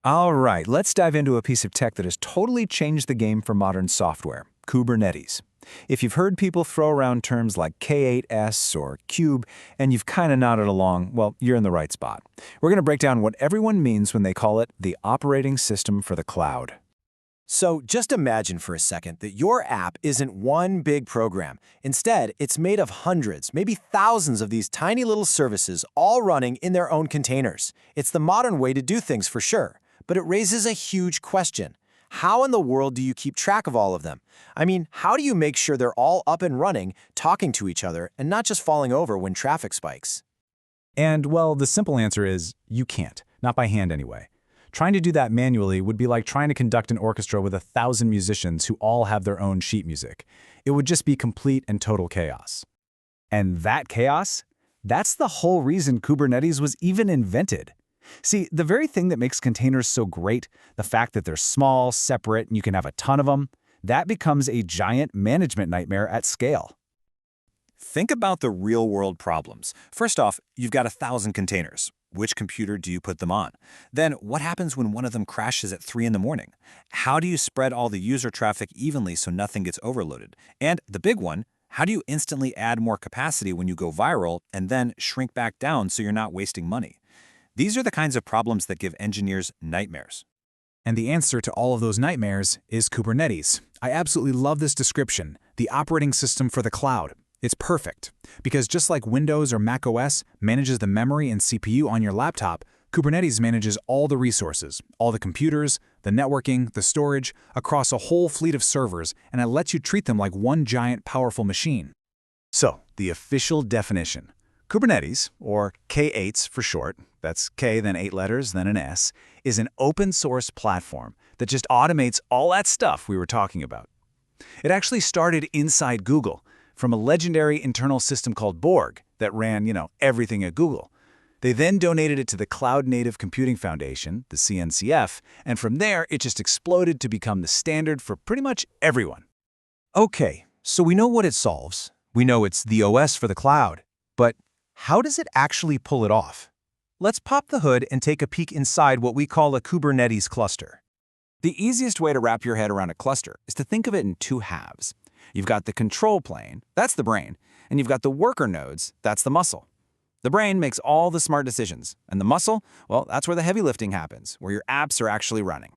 All right, let's dive into a piece of tech that has totally changed the game for modern software, Kubernetes. If you've heard people throw around terms like K8s or Cube, and you've kind of nodded along, well, you're in the right spot. We're going to break down what everyone means when they call it the operating system for the cloud. So just imagine for a second that your app isn't one big program. Instead, it's made of hundreds, maybe thousands of these tiny little services all running in their own containers. It's the modern way to do things for sure, but it raises a huge question. How in the world do you keep track of all of them? I mean, how do you make sure they're all up and running, talking to each other, and not just falling over when traffic spikes? And, well, the simple answer is you can't, not by hand anyway. Trying to do that manually would be like trying to conduct an orchestra with 1,000 musicians who all have their own sheet music. It would just be complete and total chaos. And that chaos? That's the whole reason Kubernetes was even invented. See, the very thing that makes containers so great, the fact that they're small, separate, and you can have a ton of them, that becomes a giant management nightmare at scale. Think about the real-world problems. First off, you've got 1,000 containers. Which computer do you put them on? Then, what happens when one of them crashes at 3 in the morning? How do you spread all the user traffic evenly so nothing gets overloaded? And the big one, how do you instantly add more capacity when you go viral and then shrink back down so you're not wasting money? These are the kinds of problems that give engineers nightmares. And the answer to all of those nightmares is Kubernetes. I absolutely love this description, the operating system for the cloud. It's perfect, because just like Windows or Mac OS manages the memory and CPU on your laptop, Kubernetes manages all the resources, all the computers, the networking, the storage, across a whole fleet of servers, and it lets you treat them like one giant powerful machine. So, the official definition. Kubernetes, or K8s for short, that's K then 8 letters then an S, is an open-source platform that just automates all that stuff we were talking about. It actually started inside Google, from a legendary internal system called Borg that ran, everything at Google. They then donated it to the Cloud Native Computing Foundation, the CNCF, and from there it just exploded to become the standard for pretty much everyone. Okay, so we know what it solves. We know it's the OS for the cloud. But how does it actually pull it off? Let's pop the hood and take a peek inside what we call a Kubernetes cluster. The easiest way to wrap your head around a cluster is to think of it in two halves. You've got the control plane, that's the brain, and you've got the worker nodes, that's the muscle. The brain makes all the smart decisions, and the muscle, well, that's where the heavy lifting happens, where your apps are actually running.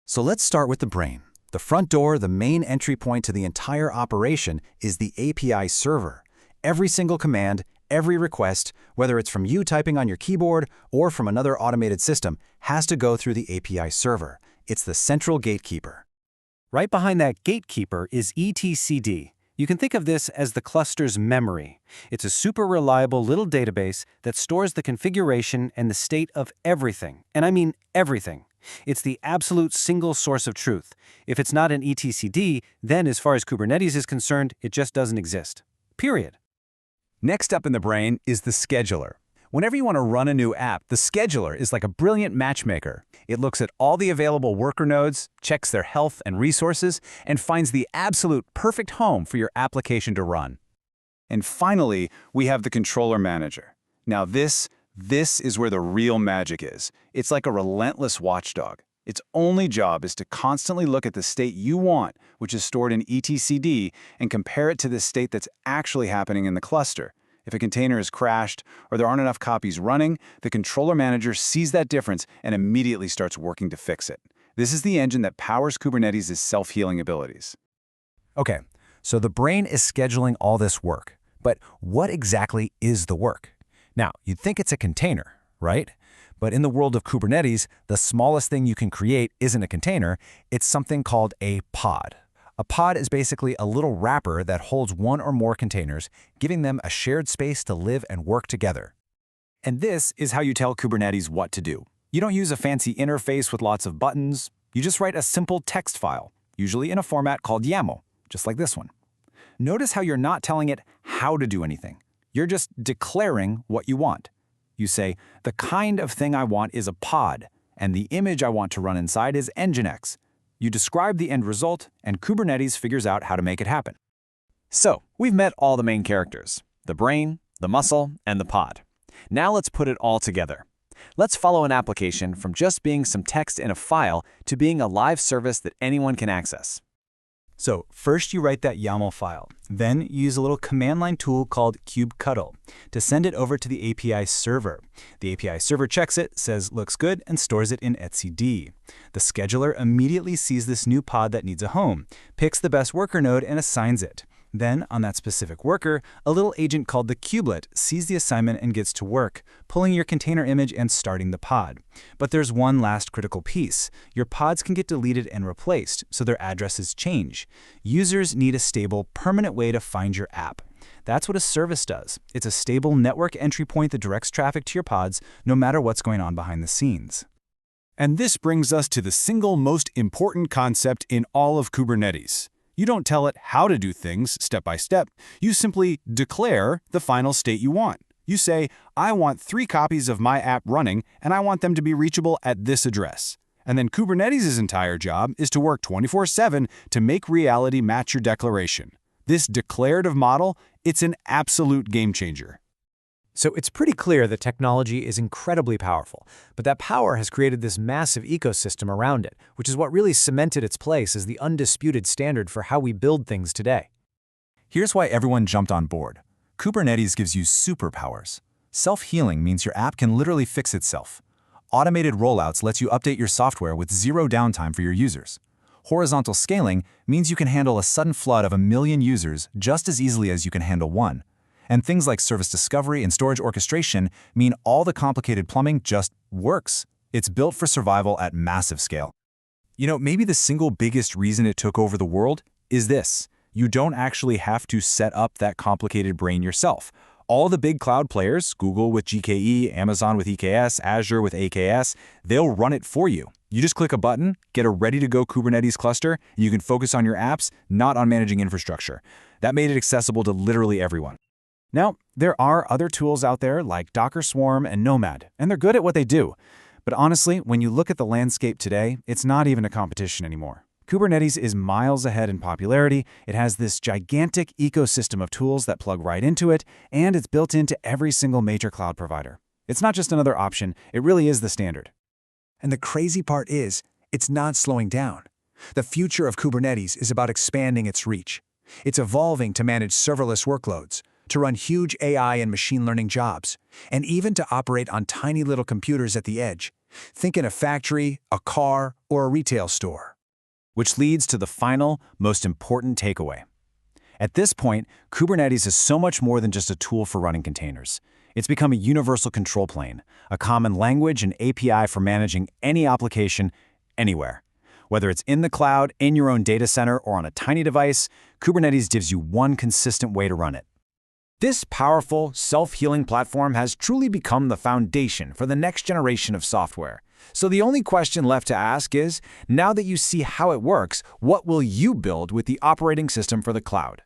So let's start with the brain. The front door, the main entry point to the entire operation, is the API server. Every single command, every request, whether it's from you typing on your keyboard or from another automated system, has to go through the API server. It's the central gatekeeper. Right behind that gatekeeper is etcd. You can think of this as the cluster's memory. It's a super reliable little database that stores the configuration and the state of everything. And I mean everything. It's the absolute single source of truth. If it's not an etcd, then as far as Kubernetes is concerned, it just doesn't exist. Period. Next up in the brain is the scheduler. Whenever you want to run a new app, the scheduler is like a brilliant matchmaker. It looks at all the available worker nodes, checks their health and resources, and finds the absolute perfect home for your application to run. And finally, we have the controller manager. Now this is where the real magic is. It's like a relentless watchdog. Its only job is to constantly look at the state you want, which is stored in etcd, and compare it to the state that's actually happening in the cluster. If a container is crashed or there aren't enough copies running, the controller manager sees that difference and immediately starts working to fix it. This is the engine that powers Kubernetes' self-healing abilities. Okay, so the brain is scheduling all this work. But what exactly is the work? Now, you'd think it's a container, right? But in the world of Kubernetes, the smallest thing you can create isn't a container, it's something called a pod. A pod is basically a little wrapper that holds one or more containers, giving them a shared space to live and work together. And this is how you tell Kubernetes what to do. You don't use a fancy interface with lots of buttons. You just write a simple text file, usually in a format called YAML, just like this one. Notice how you're not telling it how to do anything. You're just declaring what you want. You say, the kind of thing I want is a pod, and the image I want to run inside is Nginx. You describe the end result, and Kubernetes figures out how to make it happen. So, we've met all the main characters, the brain, the muscle, and the pod. Now let's put it all together. Let's follow an application from just being some text in a file to being a live service that anyone can access. So first you write that YAML file. Then you use a little command line tool called kubectl to send it over to the API server. The API server checks it, says looks good, and stores it in etcd. The scheduler immediately sees this new pod that needs a home, picks the best worker node, and assigns it. Then, on that specific worker, a little agent called the kubelet sees the assignment and gets to work, pulling your container image and starting the pod. But there's one last critical piece. Your pods can get deleted and replaced, so their addresses change. Users need a stable, permanent way to find your app. That's what a service does. It's a stable network entry point that directs traffic to your pods, no matter what's going on behind the scenes. And this brings us to the single most important concept in all of Kubernetes. You don't tell it how to do things step by step. You simply declare the final state you want. You say, I want 3 copies of my app running, and I want them to be reachable at this address. And then Kubernetes' entire job is to work 24/7 to make reality match your declaration. This declarative model, it's an absolute game changer. So it's pretty clear that technology is incredibly powerful, but that power has created this massive ecosystem around it, which is what really cemented its place as the undisputed standard for how we build things today. Here's why everyone jumped on board. Kubernetes gives you superpowers. Self-healing means your app can literally fix itself. Automated rollouts lets you update your software with zero downtime for your users. Horizontal scaling means you can handle a sudden flood of 1 million users just as easily as you can handle one. And things like service discovery and storage orchestration mean all the complicated plumbing just works. It's built for survival at massive scale. You know, maybe the single biggest reason it took over the world is this. You don't actually have to set up that complicated brain yourself. All the big cloud players, Google with GKE, Amazon with EKS, Azure with AKS, they'll run it for you. You just click a button, get a ready-to-go Kubernetes cluster, and you can focus on your apps, not on managing infrastructure. That made it accessible to literally everyone. Now, there are other tools out there like Docker Swarm and Nomad, and they're good at what they do. But honestly, when you look at the landscape today, it's not even a competition anymore. Kubernetes is miles ahead in popularity, it has this gigantic ecosystem of tools that plug right into it, and it's built into every single major cloud provider. It's not just another option, it really is the standard. And the crazy part is, it's not slowing down. The future of Kubernetes is about expanding its reach. It's evolving to manage serverless workloads, to run huge AI and machine learning jobs, and even to operate on tiny little computers at the edge. Think in a factory, a car, or a retail store. Which leads to the final, most important takeaway. At this point, Kubernetes is so much more than just a tool for running containers. It's become a universal control plane, a common language and API for managing any application, anywhere. Whether it's in the cloud, in your own data center, or on a tiny device, Kubernetes gives you one consistent way to run it. This powerful, self-healing platform has truly become the foundation for the next generation of software. So the only question left to ask is, now that you see how it works, what will you build with the operating system for the cloud?